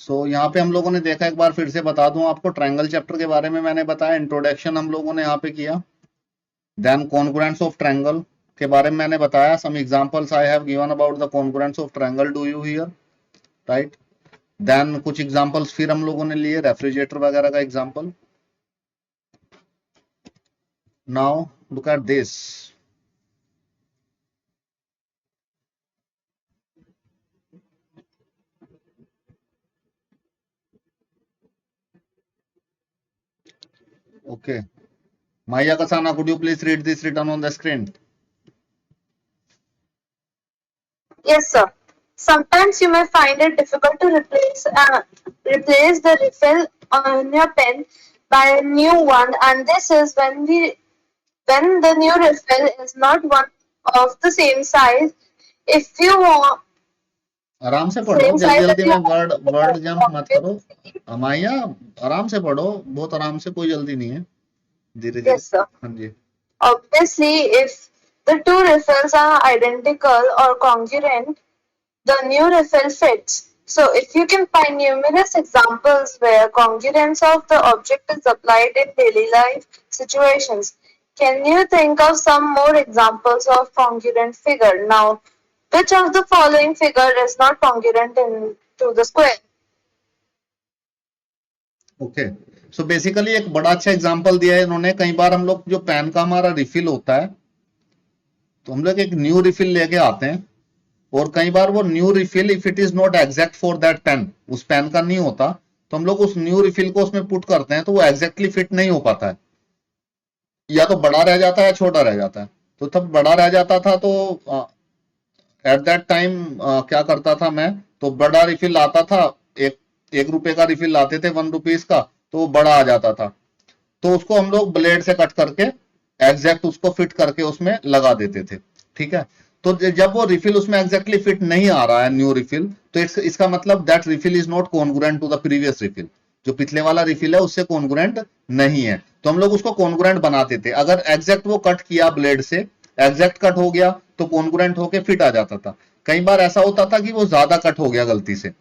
यहाँ पे हम लोगों ने देखा, एक बार फिर से बता दूं आपको, ट्रायंगल चैप्टर के बारे में मैंने बताया, इंट्रोडक्शन हम लोगों ने यहाँ पे किया। देन कॉन्ग्रुएंस ऑफ ट्रायंगल के बारे में मैंने बताया, some examples I have given about the congruence of triangle, do you hear, right. Then कुछ एग्जांपल्स फिर हम लोगों ने लिए रेफ्रिजरेटर वगैरह का example. Now look at this, okay. Maya Kasana, could you please read this written on the screen? Yes, sir. Sometimes you may find it difficult to replace the refill on your pen by a new one, and this is when the new refill is not one of the same size. If you want आराम से पढ़ो, जल्दी जल्दी में word jump मत करो माया, आराम से पढ़ो, बहुत आराम से, कोई जल्दी नहीं है, धीरे धीरे। Yes, sir. हाँ जी। Obviously, if the two refills are identical or congruent, the new refill fits. So, if you can find numerous examples where congruence of the object is applied in daily life situations, can you think of some more examples of congruent figure? Now, which of the following figure is not congruent to the square? Okay, so basically एक बड़ा अच्छा example दिया है इन्होंने। कई बार हम लोग जो पेन का हमारा रिफिल होता है, तो हम लोग एक न्यू रिफिल लेके आते हैं, और कई बार वो new refill if it is not exact for that pain, उस पेन का नहीं होता, तो हम लोग उस न्यू रिफिल को उसमें पुट करते हैं, तो वो एग्जैक्टली फिट नहीं हो पाता है, या तो बड़ा रह जाता है या छोटा रह जाता है। तो तब बड़ा रह जाता था, तो एट दैट टाइम क्या करता था मैं, तो बड़ा रिफिल लाता था, एक रुपए का रिफिल लाते थे, 1 रुपीज का, तो वो बड़ा आ जाता था, तो उसको हम लोग ब्लेड से कट करके एग्जैक्ट उसको फिट करके उसमें लगा देते थे, ठीक है। तो जब वो रिफिल उसमें एग्जैक्टली फिट नहीं आ रहा है, न्यू रिफिल, तो इसका मतलब that refill is not congruent to the previous refill, जो पिछले वाला रिफिल है उससे कॉन्ग्रुएंट नहीं है, तो हम लोग उसको कॉन्ग्रुएंट बनाते थे। अगर एग्जैक्ट वो कट किया ब्लेड से, एग्जैक्ट कट हो गया, तो कॉन्ग्रुएंट होके फिट आ जाता था। कई बार ऐसा होता था कि वो ज्यादा कट हो गया गलती से,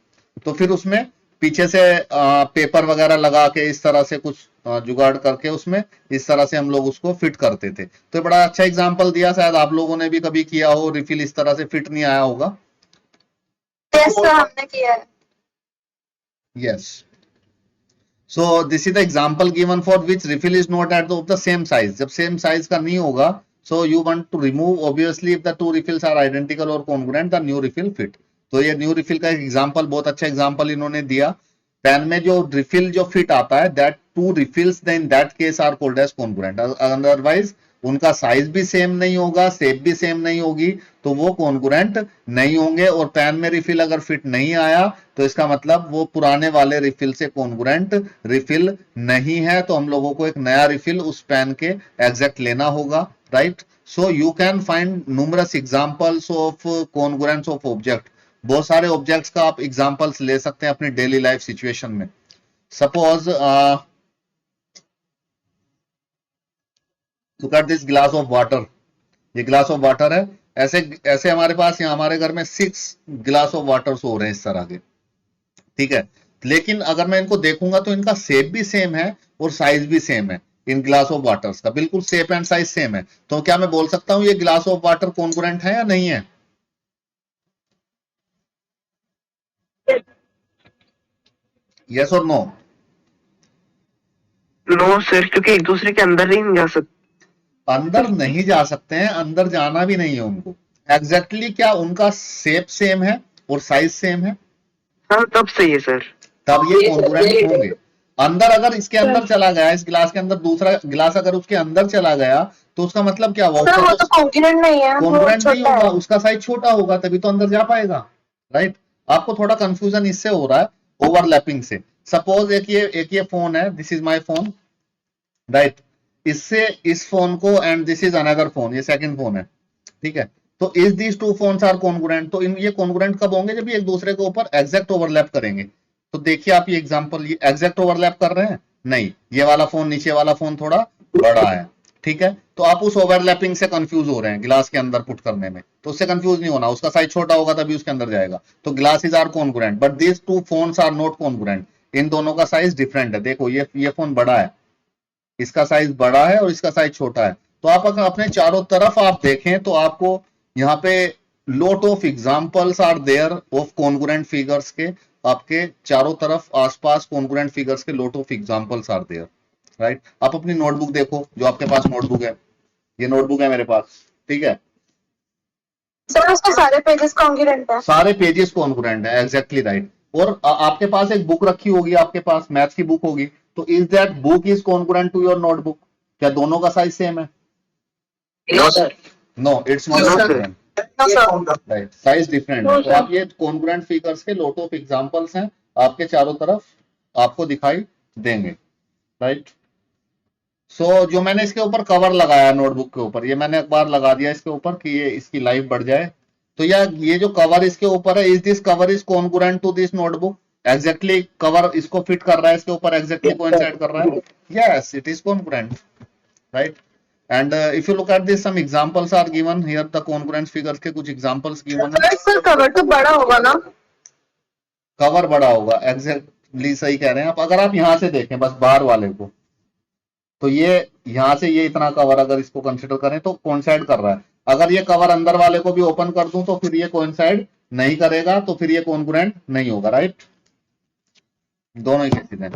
तो फिर उसमें पीछे से पेपर वगैरह लगा के इस तरह से कुछ जुगाड़ करके उसमें इस तरह से हम लोग उसको फिट करते थे। तो बड़ा अच्छा एग्जांपल दिया, शायद आप लोगों ने भी कभी किया हो, रिफिल इस तरह से फिट नहीं आया होगा। Yes, sir, हमने किया है। Yes. So this is the example given for which refill is not at the same size. जब same size का नहीं होगा, so you want to remove, obviously if the two refills are identical or congruent, the new refill fit. तो ये new refill का example, बहुत अच्छा example इन्होंने दिया। पेन में जो रिफिल जो फिट आता है, that two refills in that case are called as congruent. Otherwise उनका साइज भी सेम नहीं होगा, शेप भी सेम नहीं होगी, तो वो कॉन्ग्रुएंट नहीं होंगे। और पेन में रिफिल अगर फिट नहीं आया, तो इसका मतलब वो पुराने वाले रिफिल से कॉन्ग्रुएंट रिफिल नहीं है, तो हम लोगों को एक नया रिफिल उस पेन के एग्जैक्ट लेना होगा, right. So you can find numerous examples of congruence of object. बहुत सारे ऑब्जेक्ट्स का आप एग्जांपल्स ले सकते हैं अपनी डेली लाइफ सिचुएशन में। Suppose look at this glass of water, ये ग्लास ऑफ वाटर है, ऐसे ऐसे हमारे पास यहाँ हमारे घर में 6 ग्लास ऑफ वाटर हो रहे हैं इस तरह के, ठीक है। लेकिन अगर मैं इनको देखूंगा तो इनका शेप भी सेम है और साइज भी सेम है, इन ग्लास ऑफ वाटर्स का बिल्कुल शेप एंड साइज सेम है। तो क्या मैं बोल सकता हूं ये ग्लास ऑफ वाटर कॉन्ग्रुएंट है या नहीं है? यस और नो? नो सर, क्योंकि एक दूसरे के अंदर नहीं जा सकते। अंदर नहीं जा सकते हैं, अंदर जाना भी नहीं है उनको। एग्जैक्टली क्या उनका शेप सेम है और साइज सेम है? हाँ, तब सही है सर, तब ये कॉन्ग्रुएंट होंगे। अंदर अगर इसके अंदर चला गया, इस गिलास के अंदर दूसरा गिलास अगर उसके अंदर चला गया, तो उसका मतलब क्या हुआ? वो तो कॉन्ग्रुएंट नहीं है, कॉन्ग्रुएंट नहीं होगा, उसका साइज छोटा होगा, तभी तो अंदर जा पाएगा, राइट। आपको थोड़ा कंफ्यूजन इससे हो रहा है, ओवरलैपिंग से। सपोज एक ये फोन है, this is my phone, right. इससे इस फोन को, and this is another phone, ये सेकंड फोन है, ठीक है। तो is these two phones are congruent. तो ये कॉन्ग्रुएंट कब होंगे? जब ये एक दूसरे के ऊपर एग्जैक्ट ओवरलैप करेंगे। तो देखिए आप ये एग्जांपल, ये एग्जैक्ट ओवरलैप कर रहे हैं, नहीं, ये वाला फोन नीचे वाला फोन थोड़ा बड़ा है, ठीक है। तो आप उस ओवरलैपिंग से कंफ्यूज हो रहे हैं गिलास के अंदर पुट करने में, तो उससे कंफ्यूज नहीं होना, उसका साइज छोटा होगा तभी उसके अंदर जाएगा। तो glasses are congruent but these two phones are not congruent, इन दोनों का साइज डिफरेंट है। देखो ये फोन बड़ा है, इसका साइज बड़ा है और इसका साइज छोटा है। तो आप अगर अपने चारों तरफ आप देखें तो आपको यहाँ पे lot of examples are there of congruent figures के, आपके चारों तरफ आसपास congruent figures के lot of examples are there, right? आप अपनी नोटबुक देखो, जो आपके पास नोटबुक है, ये नोटबुक है मेरे पास, ठीक है, सर उसके सारे पेजेस कॉन्ग्रुएंट है। सारे पेजेस कॉन्ग्रुएंट है, एग्जैक्टली राइट। और आपके पास एक बुक रखी होगी, आपके पास मैथ्स की बुक होगी, तो is that book is congruent to your notebook? क्या दोनों का साइज सेम है? No sir. No, it's not No, sir. Congruent, no sir. Right, size different है। तो आप ये कॉन्ग्रुएंट फिगर्स के लोट ऑफ एग्जांपल्स हैं, आपके चारों तरफ आपको दिखाई देंगे, राइट। सो जो मैंने इसके ऊपर कवर लगाया नोटबुक के ऊपर, ये मैंने अखबार लगा दिया इसके ऊपर कि ये इसकी लाइफ बढ़ जाए, तो ये जो कवर इसके ऊपर है, is this cover is congruent to this notebook? Exactly cover इसको फिट कर रहा है, इसके ऊपर एग्जैक्टली कोइंसाइड कर रहा है, yes it is congruent, right. And if you look at this, some examples are given here, the congruent figures के कुछ examples given है। सर कवर तो बड़ा होगा ना? कवर बड़ा होगा, एग्जैक्टली सही कह रहे हैं आप। अगर आप यहाँ से देखें बस बाहर वाले को, तो ये यहाँ से ये इतना कवर अगर इसको कंसिडर करें तो कोइंसाइड कर रहा है। अगर ये कवर अंदर वाले को भी ओपन कर दूं तो फिर ये कोइंसाइड नहीं करेगा, तो फिर ये कॉन्ग्रुएंट नहीं होगा, राइट। दोनों ही केसेस हैं।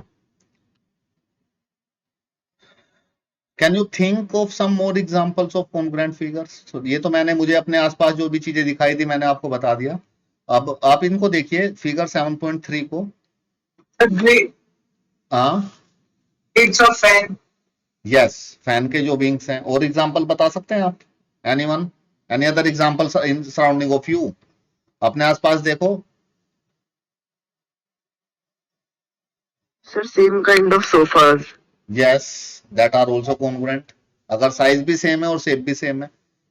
Can you think of some more examples of congruent figures? So, ये तो मैंने मुझे अपने आसपास जो भी चीजें दिखाई थी मैंने आपको बता दिया। अब आप इनको देखिए फिगर 7.3 को। हाँ, it's a fan. Yes, fan के जो विंग्स हैं। और एग्जांपल बता सकते हैं आप? Anyone, any other example in surrounding of you? अपने आसपास देखो। Sir same kind of sofas. Yes, that are also congruent, अगर साइज भी सेम है और शेप भी सेम है।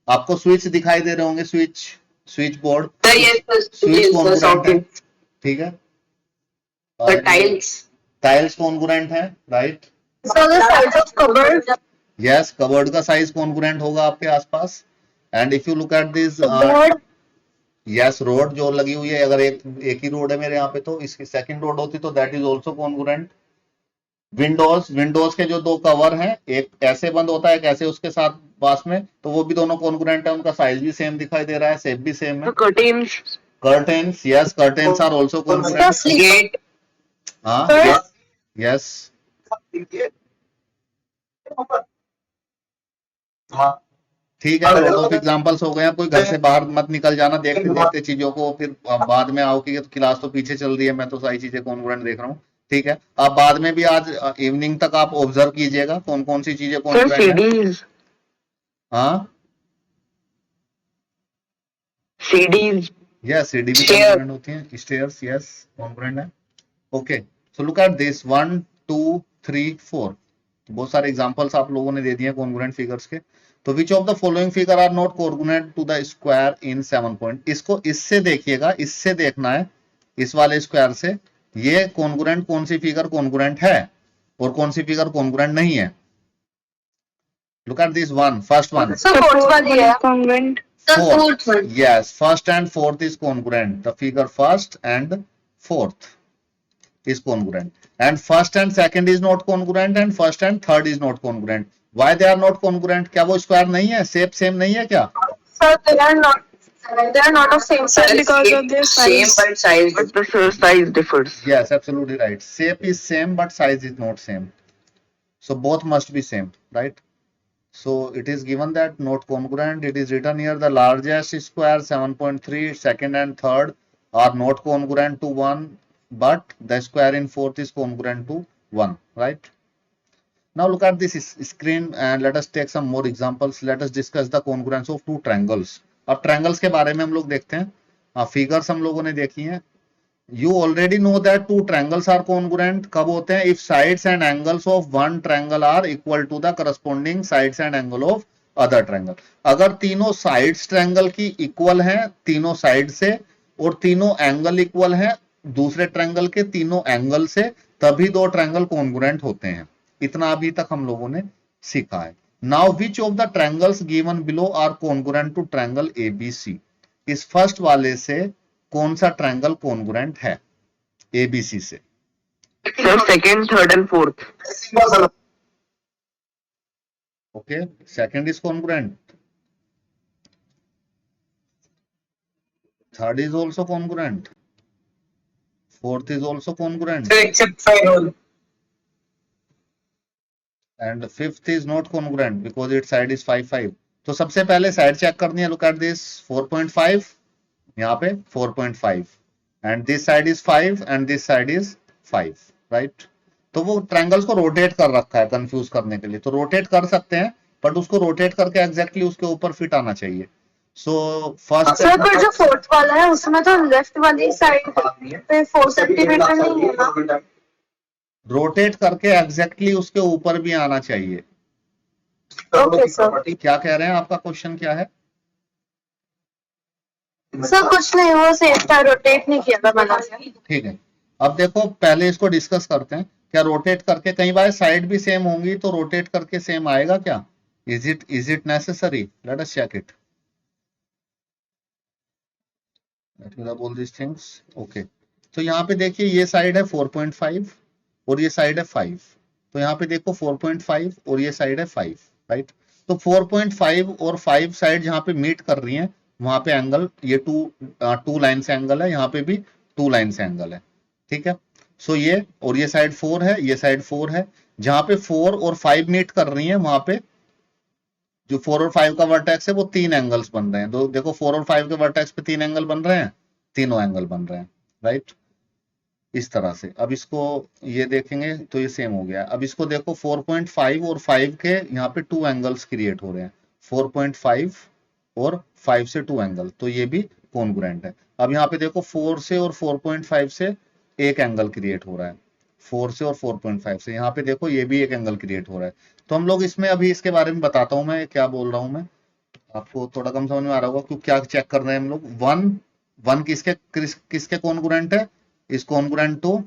आपको स्विच दिखाई दे रहे होंगे, स्विच बोर्ड, स्विच कॉन्ग्रुएंट है, ठीक है। टाइल्स कॉन्ग्रुएंट है, right. Sir the size of cupboard, yes, cupboard का साइज कॉन्ग्रुएंट होगा आपके आसपास। And if you look at this, yes, road जो लगी हुई है, अगर एक ही रोड है मेरे यहाँ पे, तो इसकी सेकंड रोड होती तो that is also congruent. Windows के जो दो कवर हैं, एक ऐसे बंद होता है, एक ऐसे उसके साथ पास में, तो वो भी दोनों कॉन्ग्रुएंट है, उनका साइज भी सेम दिखाई दे रहा है, शेप भी सेम है। Curtains, yes, curtains are also congruent. हाँ, यस, ठीक है। लॉट ऑफ एग्जांपल्स हो गए। आप कोई घर से बाहर मत निकल जाना देखते देखते चीजों को, फिर बाद में आओ कि क्लास तो पीछे चल रही है, मैं तो सारी चीजें कॉन्ग्रुएंट देख रहा हूँ, ठीक है। आप बाद में भी आज इवनिंग तक आप ऑब्जर्व कीजिएगा कौन कौन सी चीजें कॉन्ग्रुएंट है। हाँ, सीडीज, यस, सीडी भी कॉन्ग्रुएंट होती हैं, स्टेयर्स, यस, कॉन्ग्रुएंट है। Okay, so look at this 1 2 3 4, बहुत सारे एग्जांपल्स आप लोगों ने दे दिए कॉन्ग्रुएंट फिगर्स के। तो which of the following figure are not congruent to the square in 7 point? इसको इससे देखिएगा, इससे देखना है, इस वाले स्क्वायर से, ये कॉन्ग्रुएंट कौन सी फिगर कॉन्ग्रुएंट है और कौन सी फिगर कॉन्ग्रुएंट नहीं है। Look at this one, first one, yes, first and fourth is congruent, the figure first and fourth is congruent, and first and second is not congruent, and first and third is not congruent. Why they are not congruent? क्या वो square नहीं है, shape same नहीं है क्या? sir they are not of same size because of their size. Same but size, but the size differs. Yes, absolutely right. Shape is same but size is not same. So both must be same, right? So it is given that not congruent. It is written here the largest square 7.3, second and third are not congruent to 1, but the square in fourth is congruent to 1, right? Now look at this screen and let us take some more examples. Let us discuss the congruence of two triangles. अब triangles के बारे में हम लोग देखते हैं। Figures हम लोगों ने देखी हैं। You already know that two triangles are congruent. कब होते हैं? If sides and angles of one triangle are equal to the corresponding sides and angle of other triangle. अगर तीनों sides triangle की equal हैं तीनों side से और तीनों angle equal हैं दूसरे triangle के तीनों angle से, तभी दो triangle congruent होते हैं। इतना अभी तक हम लोगों ने सीखा है। Now which of the triangles given below are congruent to triangle A B C. इस फर्स्ट वाले से कौन सा ट्रायंगल कॉन्ग्रुएंट है एबीसी से? Sir, second, third, and fourth. Okay, second is congruent. Third is also congruent. Fourth is also congruent. Except 5 all. And fifth is not congruent because its side is 5 5. तो सबसे पहले side check करनी है. Look at this 4.5, यहाँ पे 4.5 and this side is 5 and this side is 5, right? तो वो triangles को रोटेट कर रखा है कंफ्यूज करने के लिए. तो रोटेट कर सकते हैं बट उसको रोटेट करके एग्जैक्टली उसके ऊपर फिट आना चाहिए. सो फर्स्ट सर पर जो फोर्थ वाला है उसमें तो लेफ्ट वाली साइड पे 4 सेंटीमीटर नहीं है ना. रोटेट करके एग्जैक्टली उसके ऊपर भी आना चाहिए. Okay sir. क्या कह रहे हैं, आपका क्वेश्चन क्या है? सर कुछ नहीं, वो सेम था, रोटेट नहीं किया था मैंने. ठीक है, अब देखो पहले इसको डिस्कस करते हैं. क्या रोटेट करके, कई बार साइड भी सेम होंगी तो रोटेट करके सेम आएगा क्या? Is it necessary? Let us check it. Let me बोल दिस थिंग्स. ओके, तो यहाँ पे देखिए ये साइड है 4.5 और ये साइड है 5. तो यहाँ पे देखो 4.5 और ये साइड है 5, राइट? तो 4.5 और 5 साइड जहाँ पे मीट कर रही हैं वहां पे एंगल, ये टू लाइन से एंगल है, यहाँ पे भी 2 लाइन से एंगल है. ठीक है, सो ये और ये साइड 4 है, ये साइड 4 है. जहां पे 4 और 5 मीट कर रही हैं वहां पे जो 4 और 5 का वर्टेक्स है वो 3 एंगल्स बन रहे हैं. तो देखो 4 और 5 के वर्टेक्स पे 3 एंगल बन रहे हैं, तीनों एंगल बन रहे हैं, राइट? इस तरह से. अब इसको ये देखेंगे तो ये सेम हो गया. अब इसको देखो 4.5 और 5 के यहाँ पे 2 एंगल्स क्रिएट हो रहे हैं. 4.5 और 5 से 2 एंगल, तो ये भी कॉन्ग्रुएंट है. अब यहाँ पे देखो 4 से और 4.5 से एक एंगल क्रिएट हो रहा है. 4 से और 4.5 से यहाँ पे देखो ये भी एक एंगल क्रिएट हो रहा है. तो हम लोग इसमें अभी इसके बारे में बताता हूं मैं क्या बोल रहा हूं मैं, आपको थोड़ा कम समझ में आ रहा होगा क्योंकि क्या चेक कर रहे हैं हम लोग. वन किसके कॉन्ग्रुएंट है? इज कॉन्ग्रुएंट टू,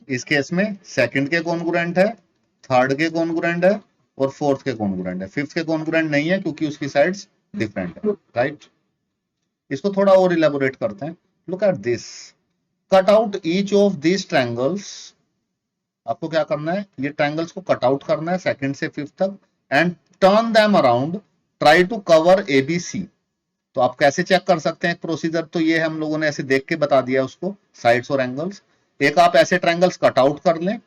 इस केस में सेकंड के कॉन्ग्रुएंट है, थर्ड के कॉन्ग्रुएंट है और फोर्थ के कॉन्ग्रुएंट है. फिफ्थ के कॉन्ग्रुएंट नहीं है क्योंकि उसकी साइड्स डिफरेंट है, राइट? इसको थोड़ा और इलेबोरेट करते हैं. Look at this. Cut out each of this triangles. आपको क्या करना है, ये ट्रायंगल्स को कट आउट करना है सेकंड से फिफ्थ तक and turn them around, try to cover A B C. तो आप कैसे चेक कर सकते हैं प्रोसीजर? तो ये हम लोगों ने ऐसे देख के बता दिया उसको, साइड्स और एंगल्स. एक आप ऐसे ट्रायंगल्स कट आउट कर लें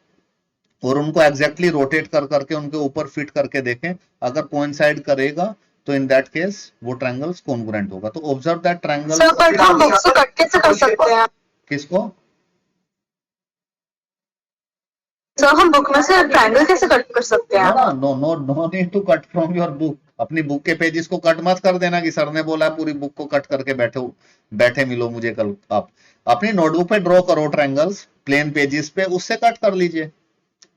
और उनको एग्जैक्टली रोटेट कर करके उनके ऊपर फिट करके देखें. अगर कोइंसाइड करेगा तो इन दैट केस वो ट्रायंगल्स कॉन्ग्रुएंट होगा. तो ऑब्जर्व दैट ट्रायंगल. सर पर हम बुक्स को कट कैसे कर सकते हैं? किसको? सर हम बुक में से ट्रायंगल कैसे कट कर सकते हैं? No need to cut from your book. अपनी बुक के पेजेस को कट मत कर देना कि सर ने बोला पूरी बुक को कट करके बैठे मिलो मुझे कल. आप अपनी नोटबुक पे ड्रॉ करो ट्रायंगल्स प्लेन पेजेस पे, उससे कट कर लीजिए,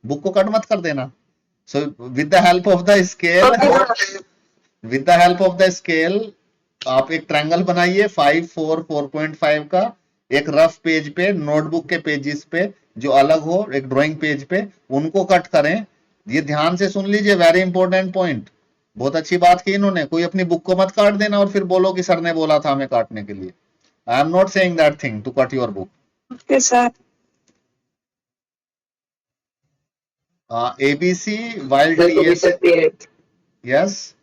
बुक को कट मत कर देना. So with the help of the scale आप एक ट्रायंगल बनाइए 5 4 4.5 का, एक रफ पेज पे, नोटबुक के पेजेस पे जो अलग हो, एक ड्राइंग पेज पे, उनको कट करें. ये ध्यान से सुन लीजिए, वेरी इंपॉर्टेंट पॉइंट. बहुत अच्छी बात की इन्होंने. कोई अपनी बुक को मत काट देना और फिर बोलो कि सर ने बोला था हमें काटने के लिए. I am not saying that thing to cut your book. Okay sir. ABC while TS. Yes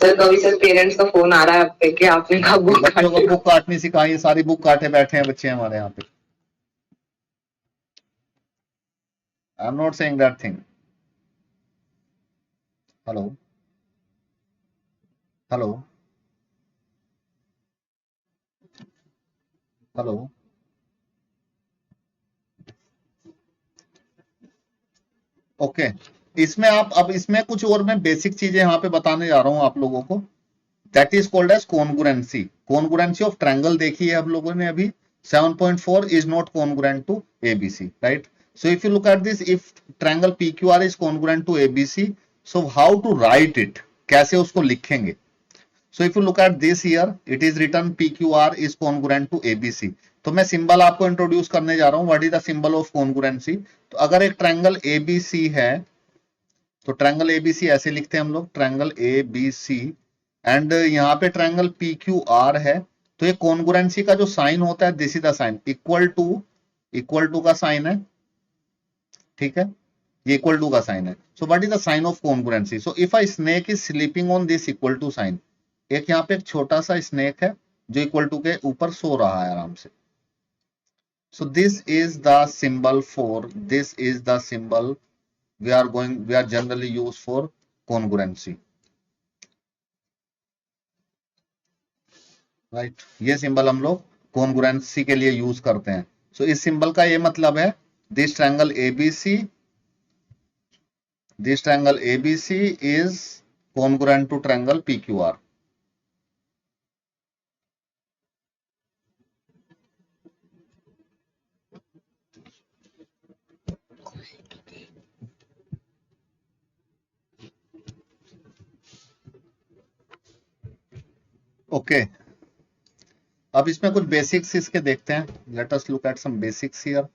sir कभी सर पेरेंट्स का फोन आ रहा है आपके कि आपने कहा बुक बच्चों को बुक काटनी सिखाई, सारी बुक काटे बैठे हैं बच्चे हमारे यहाँ पे. आई am not saying that thing. Hello hello hello. Okay, इसमें आप, अब इसमें कुछ और मैं बेसिक चीजें यहाँ पे बताने जा रहा हूँ आप लोगों को. That is called as congruency. Congruency of triangle देखी है आप लोगों ने अभी. 7.4 is not congruent to ABC, right? So if you look at this, if triangle PQR is congruent to ABC, so how to write it? कैसे उसको लिखेंगे? So if you look at this here, it is written PQR is congruent to ABC. तो मैं symbol आपको introduce करने जा रहा हूं. What is the symbol of congruency? तो अगर एक ट्रायंगल ABC है तो ट्रायंगल ABC ऐसे लिखते हैं हम लोग, ट्रायंगल ABC, एंड यहाँ पे ट्रायंगल PQR है. तो ये कॉन्ग्रुएंसी का जो साइन होता है, this is the sign, equal to का साइन है, ठीक है, ये इक्वल टू का साइन है. So what is the sign of congruency? So if a snake is sleeping on this equal to sign, एक यहाँ पे एक छोटा सा स्नेक है जो इक्वल टू के ऊपर सो रहा है आराम से. So this is the symbol we are generally use for congruency, right? ये सिंबल हम लोग congruency के लिए यूज करते हैं. So इस सिंबल का ये मतलब है, this triangle ABC is congruent to triangle PQR. Okay, अब इसमें कुछ बेसिक्स इसके देखते हैं. Let us look at some basics here,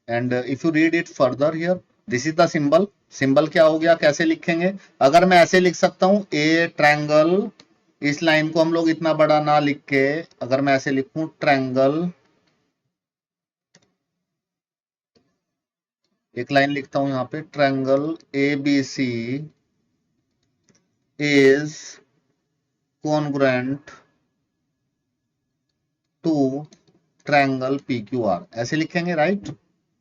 and if you read it further here, this is the symbol. Symbol क्या हो गया, कैसे लिखेंगे? अगर मैं ऐसे लिख सकता हूं, ए ट्रायंगल, इस लाइन को हम लोग इतना बड़ा ना लिख के, अगर मैं ऐसे लिखूं, ट्रायंगल, एक लाइन लिखता हूं यहां पे, triangle ABC is congruent to triangle PQR, ऐसे लिखेंगे, राइट?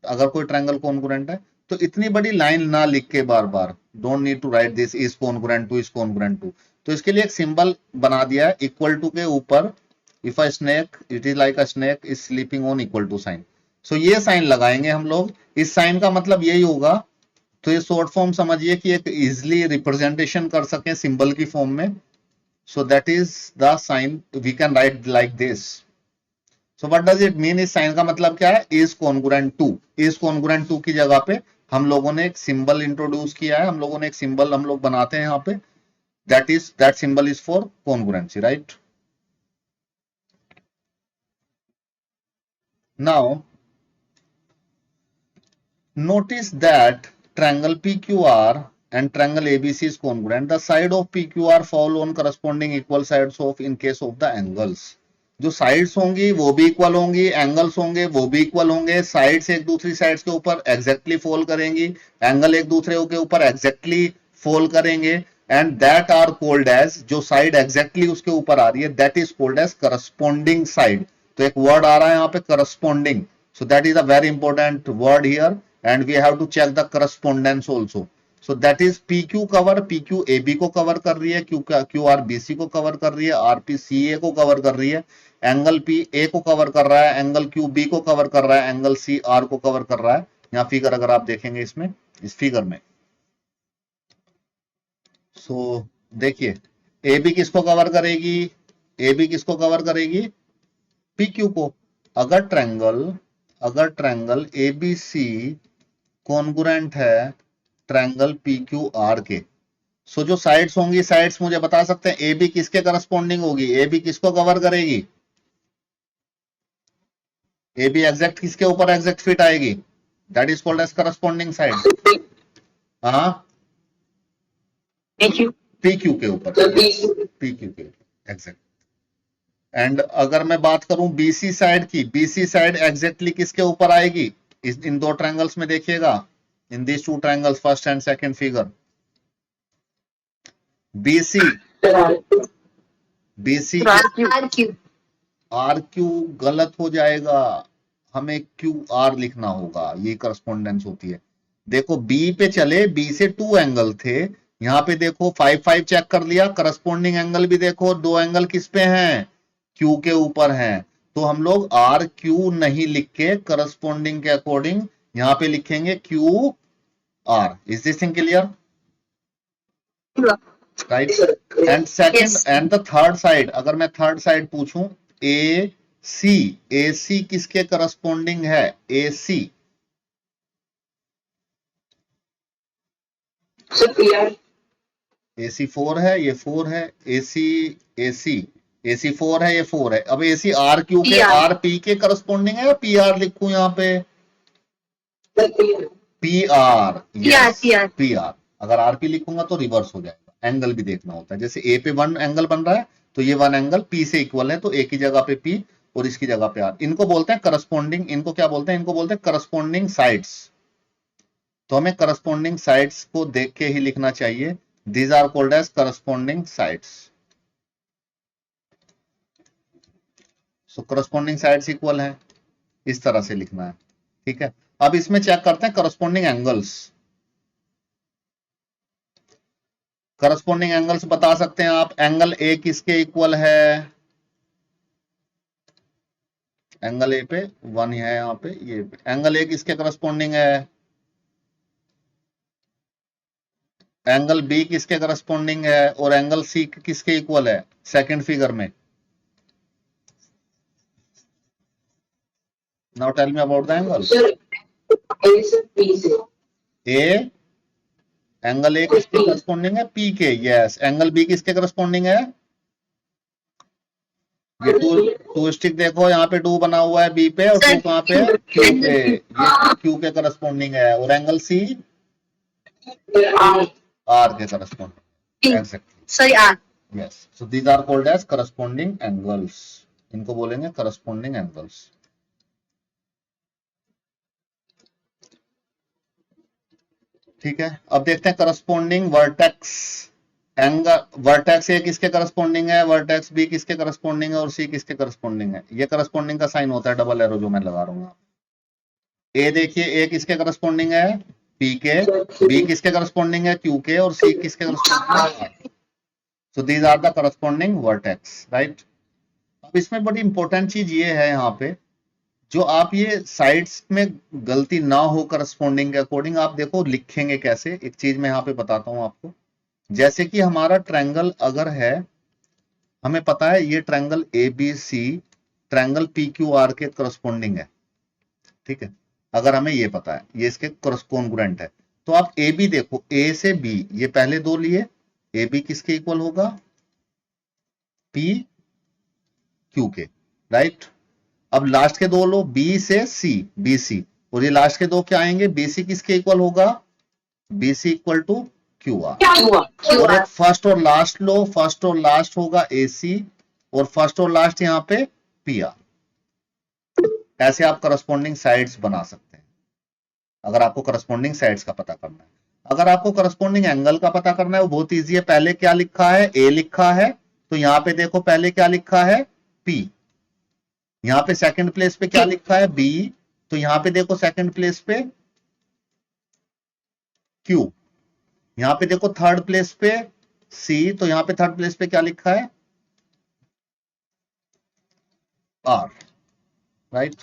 अगर कोई ट्रायंगल कॉन्ग्रुएंट है तो इतनी बड़ी लाइन ना लिख के बार बार, don't need to write this is congruent to. तो इसके लिए एक सिंबल बना दिया है, इक्वल टू के ऊपर, if a snake, it is like a snake is sleeping on equal to sign. So ये साइन लगाएंगे हम लोग. इस साइन का मतलब यही होगा. तो ये शॉर्ट फॉर्म समझिए कि एक इजिली रिप्रेजेंटेशन कर सके सिंबल की फॉर्म में. So that is the sign we can write like this. So what does it mean? इस साइन का मतलब क्या है? Is congruent to. Is congruent to की जगह पे हम लोगों ने एक सिंबल इंट्रोड्यूस किया है, हम लोगों ने एक सिंबल हम लोग बनाते हैं यहाँ पे. that symbol is for congruency, right? Now notice that triangle PQR and triangle ABC is congruent. The side of PQR fall on corresponding equal sides of in case of the angles. जो sides होंगी वो भी equal होंगी, angles होंगे वो भी equal होंगे. Sides एक दूसरी साइड्स के ऊपर एग्जैक्टली फॉल करेंगी, एंगल एक दूसरे के ऊपर एग्जैक्टली फॉल करेंगे, and that are called as, जो साइड एग्जैक्टली उसके ऊपर आ रही है, that is called as corresponding side. तो एक वर्ड आ रहा है यहाँ पे, corresponding. So that is a very important word here, and we have to check the correspondence also. So that is PQ cover, PQ AB को cover कर रही है, QR BC को कवर कर रही है, RP CA को कवर कर रही है, एंगल PA को कवर कर रहा है, एंगल QB को कवर कर रहा है, एंगल CR को कवर कर रहा है. यहाँ फिगर अगर आप देखेंगे इसमें, इस फिगर में, सो देखिए AB किसको कवर करेगी? AB किसको कवर करेगी? PQ को. अगर ट्रायंगल ABC कॉन्ग्रुएंट है ट्रायंगल PQR के, सो जो साइड्स होंगी, साइड्स मुझे बता सकते हैं AB किसके करस्पॉन्डिंग होगी? AB किसको कवर करेगी? AB एग्जैक्ट किसके ऊपर एग्जैक्ट फिट आएगी? That is called as corresponding side. हाँ, PQ के ऊपर, PQ के ऊपर एग्जैक्ट. एंड अगर मैं बात करूं BC साइड की, BC साइड एग्जैक्टली किसके ऊपर आएगी? इन दो ट्रायंगल्स में देखिएगा, in this two triangles, first and second figure, BC RQ गलत हो जाएगा, हमें QR लिखना होगा. ये करस्पॉन्डेंस होती है. देखो B पे चले, B से 2 एंगल थे, यहाँ पे देखो 5 चेक कर लिया, करस्पॉन्डिंग एंगल भी देखो, 2 एंगल किस पे हैं? Q के ऊपर हैं. तो हम लोग RQ नहीं लिख के करस्पॉन्डिंग के अकॉर्डिंग यहां पे लिखेंगे QR. Is this thing clear? Right. And second and the third side, अगर मैं थर्ड साइड पूछूं, AC किसके करस्पॉन्डिंग है? AC AC4 है, ये 4 है, AC4 है, ये 4 है। अब AC RQ के PR. RP के करस्पॉन्डिंग है या PR लिखूं यहाँ पे? PR, PR. PR। अगर RP लिखूंगा तो रिवर्स हो जाएगा, एंगल भी देखना होता है। जैसे A पे 1 एंगल बन रहा है तो ये 1 एंगल P से इक्वल है, तो A की जगह पे P और इसकी जगह पे R। इनको बोलते हैं करस्पॉन्डिंग, इनको क्या बोलते हैं? इनको बोलते हैं करस्पॉन्डिंग साइड्स। तो हमें करस्पॉन्डिंग साइड्स को देख के ही लिखना चाहिए। These are called as corresponding sides. So corresponding sides equal है, इस तरह से लिखना है, ठीक है। अब इसमें चेक करते हैं करस्पॉन्डिंग एंगल्स। करस्पॉन्डिंग एंगल्स बता सकते हैं आप। एंगल ए किसके इक्वल है? एंगल ए पे 1 है यहाँ पे, ये एंगल ए किसके करस्पॉन्डिंग है? एंगल बी किसके करस्पॉन्डिंग है? और एंगल सी किसके इक्वल है सेकंड फिगर में? Now tell me about the angle. A angle A किसके करस्पॉन्डिंग है? पी के। यस। एंगल बी किसके करस्पॉन्डिंग है? ये टू स्टिक देखो, यहाँ पे 2 बना हुआ है बी पे और 2 कहाँ पे? क्यू पे। ये क्यू के करस्पॉन्डिंग है। और एंगल सी आर के corresponding. Exactly. Sorry, R. Yes. So these are called as corresponding angles. इनको बोलेंगे करस्पॉन्डिंग एंगल्स। ठीक है। अब देखते हैं corresponding vertex. Angle vertex A किसके करस्पॉन्डिंग है? वर्टेक्स बी किसके करस्पॉन्डिंग है? और सी किसके करस्पॉन्डिंग है? ये करस्पॉन्डिंग का साइन होता है डबल एरो जो मैं लगा रहा हूँ। ए देखिए, ए किसके करस्पॉन्डिंग है? पी के। बी किसके करस्पॉन्डिंग है? क्यू के। और सी किसके करस्पॉन्डिंग है? So these are the corresponding vertex, right. अब इसमें बड़ी इंपॉर्टेंट चीज ये है यहाँ पे, जो आप ये साइड्स में गलती ना हो करस्पॉन्डिंग के अकॉर्डिंग, आप देखो लिखेंगे कैसे। एक चीज मैं यहाँ पे बताता हूँ आपको। जैसे कि हमारा ट्रायंगल अगर है, हमें पता है ये ट्रायंगल ABC ट्रायंगल PQR के करस्पॉन्डिंग है, ठीक है। अगर हमें ये पता है ये इसके कॉन्ग्रुएंट है, तो आप AB देखो, A से B ये पहले 2 लिए, AB किसके इक्वल होगा? PQ के, राइट। अब लास्ट के 2 लो, B से C, BC, और ये लास्ट के 2 क्या आएंगे? BC किसके इक्वल होगा? BC equal to QR। और एक फर्स्ट और लास्ट लो, फर्स्ट और लास्ट होगा AC और फर्स्ट और लास्ट यहाँ पे PR। ऐसे आप करस्पॉन्डिंग साइड्स बना सकते हैं अगर आपको करस्पॉन्डिंग साइड्स का पता करना है। अगर आपको करस्पॉन्डिंग एंगल का पता करना है वो बहुत ईजी है। पहले क्या लिखा है? A लिखा है, तो यहाँ पे देखो पहले क्या लिखा है? P। यहाँ पे सेकंड प्लेस पे क्या लिखा है? B। तो यहाँ पे देखो सेकंड प्लेस पे Q। यहाँ पे देखो थर्ड प्लेस पे C। तो यहाँ पे थर्ड प्लेस पे क्या लिखा है? R, right.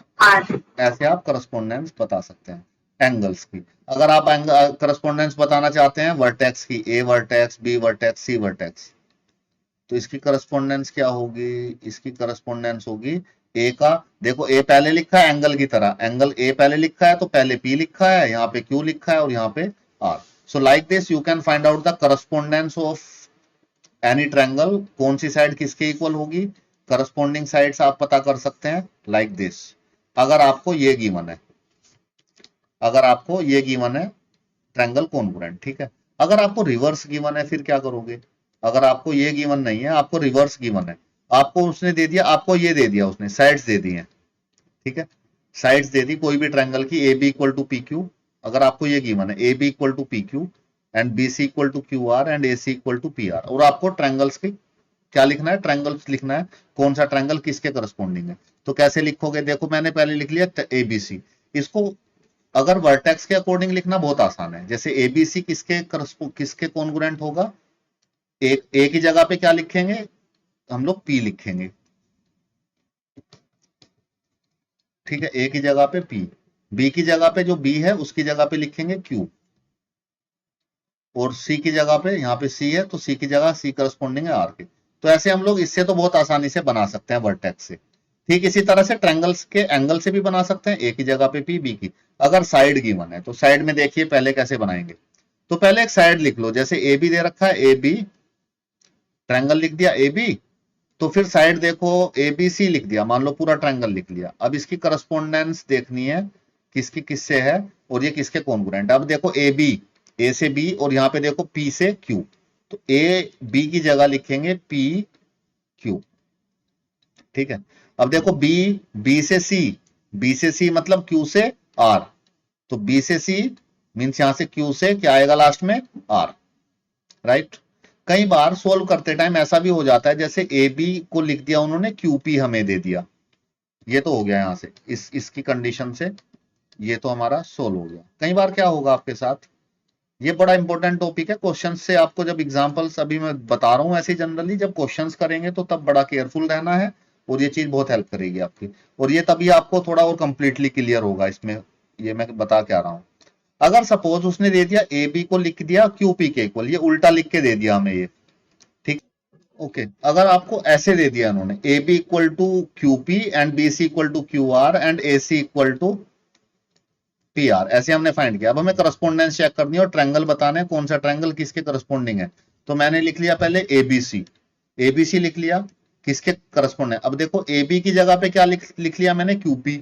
ऐसे आप करस्पॉन्डेंस बता सकते हैं एंगल्स की। अगर आप करस्पॉन्डेंस बताना चाहते हैं वर्टेक्स की, A vertex, B vertex, C vertex, तो इसकी करस्पॉन्डेंस क्या होगी? इसकी करस्पॉन्डेंस होगी A का, देखो A पहले लिखा है एंगल की तरह, एंगल A पहले लिखा है तो पहले P लिखा है, यहाँ पे Q लिखा है और यहाँ पे R। So like this you can find out the correspondence of any triangle. कौन सी साइड किसके इक्वल होगी? करस्पॉन्डिंग साइड्स आप पता कर सकते हैं लाइक दिस। अगर आपको ये गिवन है, अगर आपको ये गिवन है ट्रायंगल कॉन्ग्रुएंट, ठीक है। अगर आपको रिवर्स गिवन है फिर क्या करोगे? अगर आपको ये गिवन नहीं है, आपको रिवर्स गिवन है, आपको उसने दे दिया, आपको ये दे दिया उसने, साइड्स दे दी हैं, ठीक है। साइड्स दे दी कोई भी ट्रायंगल की, AB इक्वल टू PQ। अगर आपको ये गिवन है AB equal to PQ and BC equal to QR and AC equal to PR, और आपको ट्रायंगल्स की क्या लिखना है? ट्रायंगल्स लिखना है, कौन सा ट्रायंगल किसके करस्पॉन्डिंग है। तो कैसे लिखोगे? देखो मैंने पहले लिख लिया ABC। इसको अगर वर्टेक्स के अकॉर्डिंग लिखना बहुत आसान है। जैसे ABC किसके कॉन्ग्रुएंट होगा? A की जगह पे क्या लिखेंगे हम लोग? P लिखेंगे, ठीक है। A की जगह पे P, B की जगह पे जो B है उसकी जगह पे लिखेंगे Q, और C की जगह पे यहाँ पे C है तो C की जगह C करस्पॉन्डिंग है R के। तो ऐसे हम लोग इससे तो बहुत आसानी से बना सकते हैं वर्टेक्स से। ठीक इसी तरह से ट्रायंगल्स के एंगल से भी बना सकते हैं। A की जगह पे P, B की। अगर साइड गिवन है तो साइड में देखिए पहले कैसे बनाएंगे। तो पहले एक साइड लिख लो, जैसे ए बी दे रखा है, ए बी ट्रायंगल लिख दिया ए बी, तो फिर साइड देखो ए बी सी लिख दिया, मान लो पूरा ट्रायंगल लिख लिया। अब इसकी करस्पोंडेंस देखनी है किसकी किससे है और ये किसके कॉन्ग्रुएंट है। अब देखो ए बी, ए से बी, और यहाँ पे देखो पी से क्यू, तो ए बी की जगह लिखेंगे पी क्यू, ठीक है। अब देखो बी, बी से सी, बी से सी मतलब क्यू से आर, तो बी से सी मीन्स यहां से क्यू से क्या आएगा लास्ट में, आर, राइट। कई बार सोल्व करते टाइम ऐसा भी हो जाता है, जैसे ए बी को लिख दिया उन्होंने, क्यूपी हमें दे दिया, ये तो हो गया यहां से इसकी कंडीशन से, ये तो हमारा सोल्व हो गया। कई बार क्या होगा आपके साथ, ये बड़ा इंपॉर्टेंट टॉपिक है, क्वेश्चन से आपको जब एग्जांपल्स अभी मैं बता रहा हूं ऐसे जनरली, जब क्वेश्चंस करेंगे तो तब बड़ा केयरफुल रहना है, और ये चीज बहुत हेल्प करेगी आपकी, और ये तभी आपको थोड़ा और कंप्लीटली क्लियर होगा इसमें, ये मैं बता के आ रहा हूं। अगर सपोज उसने दे दिया ए बी को लिख दिया क्यूपी के इक्वल, ये उल्टा लिख के दे दिया हमें ये, ठीक, ओके। अगर आपको ऐसे दे दिया उन्होंने A B equal to Q P and B C equal to Q R and A C equal to P R, ऐसे हमने फाइंड किया। अब हमें करस्पोंडेंस चेक करनी है और ट्रायंगल बताना है कौन सा ट्रायंगल किसके करस्पोंडिंग है। तो मैंने लिख लिया पहले एबीसी, एबीसी लिख लिया किसके करस्पोंडिंग। अब देखो ए बी की जगह पे क्या लिख लिया मैंने, क्यूपी,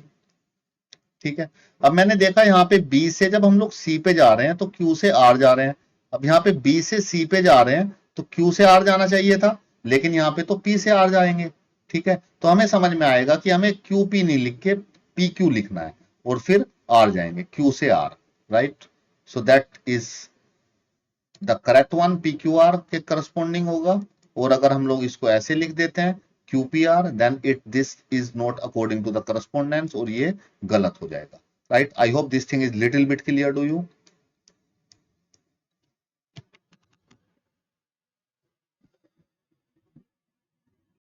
ठीक है। अब मैंने देखा यहाँ पे बी से जब हम लोग सी पे जा रहे हैं तो क्यू से आर जा रहे हैं, अब यहाँ पे बी से सी पे जा रहे हैं तो क्यू से आर जाना चाहिए था, लेकिन यहाँ पे तो पी से आर जाएंगे, ठीक है। तो हमें समझ में आएगा कि हमें क्यू पी नहीं लिख के पी क्यू लिखना है और फिर आर जाएंगे, क्यू से R, right. So that is the correct one, P Q R के करस्पॉन्डिंग होगा। और अगर हम लोग इसको ऐसे लिख देते हैं QPR, then this is not according to the correspondence, और ये गलत हो जाएगा, right? I hope this thing is little bit clear to you.